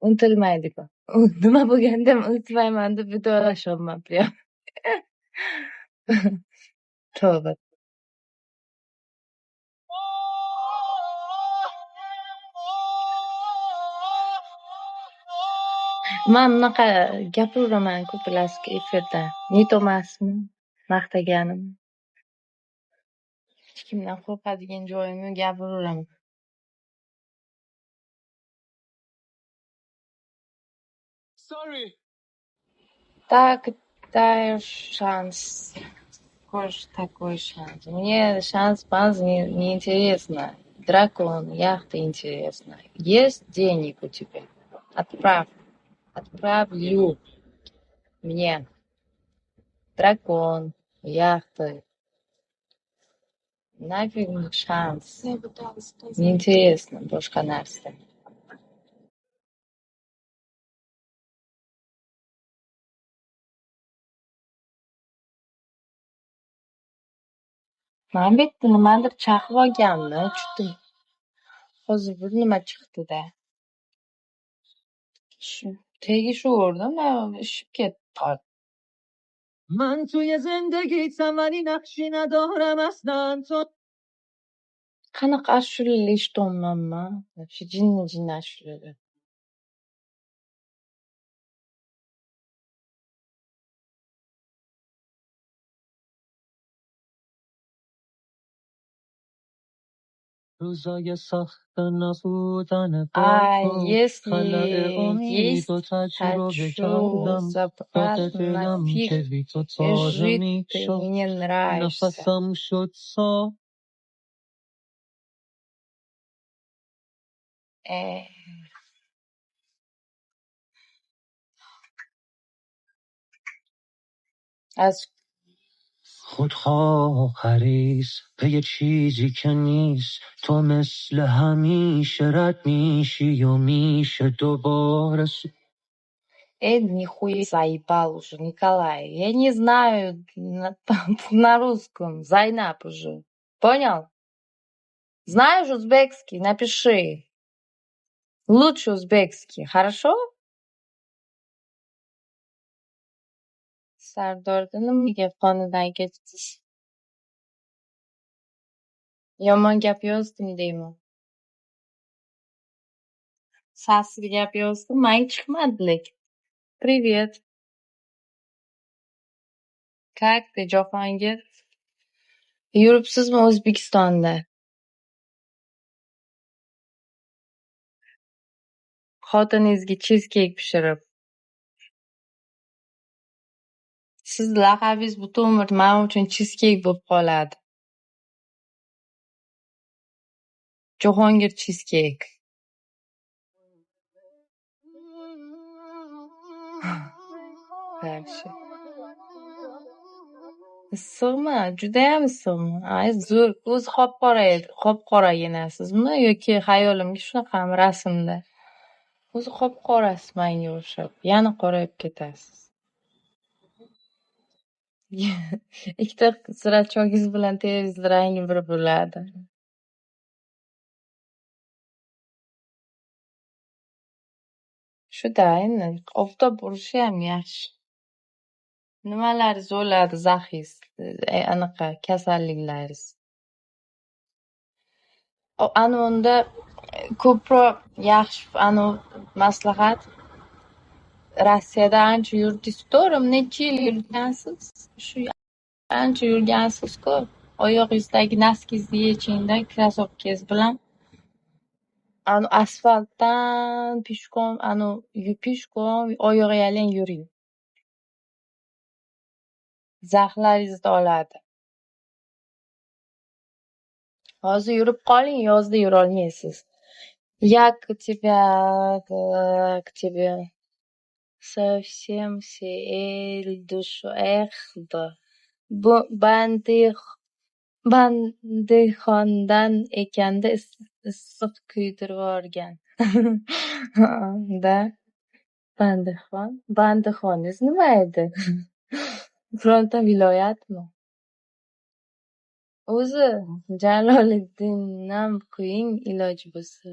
unutilmaydi-ku. Nima bo'lganda ham unutmayman deb vidolashyapman. Tavba. Men bunaqa gapiraveraman-ku bilasizki efirda. Neto'masmi? Maqtaganim. Hech kimdan qo'rqadigan joyim yo'q, gapiraveraman. Такой шанс. Такой шанс. Мне шанс не интересно. Дракон, яхта интересно. Есть денег у тебя? Отправлю мне дракон, яхты. Нафиг шанс. Неинтересно, boshqa narsa. Men bitta nimadir chaqib olganimni tushdim. Hozir bir nima chiqdi-da. Shu tegishverdim, ishib ketdi. من توی زندگیتم ولی نقشی ندارم اصلا تو Qanaqa ashulalar eshitolmayman. Shu jinni ashulalar. روزای سخت نبودن با تو خلأ امید و تجربه کردم یاد دلم که بی تو تازه می شد نفسم شد سا از خودخواه حریص به یه چیزی که نیست تو مثل همیشه رد میشی و میشه دوباره нихуя заебал уже, Николай. Я не знаю на русском. Зайнаб уже. Понял? Знаешь узбекский? Напиши. Лучше узбекский. Хорошо? Sardorda nimaga qonidan kechdiz? Yomon gap yozdim deyman. Sassiz gap yozdim, manga chiqmadi lekin. Привет. Как ты, Jahongir? Yuribsizmi O'zbekistonda? Xotiningizga cheescake pishirib. Siz laqabingiz butun umr men uchun cheescake bo'lib qoladi. Jahongir cheescake. Yaxshi. Issiqmi? Judayam issiqmi? Ay, zo'r. O'zi qop-qora edi. Qop-qoragina-sizmi yoki xayolimga shunaqami rasmda? O'zi qop-qorasiz menga o'xshab. Yana qorayib ketasiz. Ikkita zirachog'ingiz bilan teringiz rangi bir bo'ladi. Shu-da endi oftob urishi ham yaxshi. Nimalaringiz o'ladi, zahingiz, anaqa kasalliklaringiz. Unda ko'proq yaxshi maslahat. Rossiyada ancha yurdingiz, to'g'rimi? Necha yil yurgansiz? Shu ancha yurgansiz-ku. Oyog'ingizdagi noskingizni yechingda, krossovkangiz bilan asfaltdan pishkom, oyog'yalang yuring. Zaxlaringizni oladi. Hozir yurib qoling, yozda yurolmaysiz. Я к тебе совсем всей душой. Эх, да. Bandixondan ekanda issiq kuydirvorgan. Da. Bandixon? Bandixoningiz nima edi? Bironta viloyatmi? O'zi Jaloliddindan qo'ying iloji bo'lsa.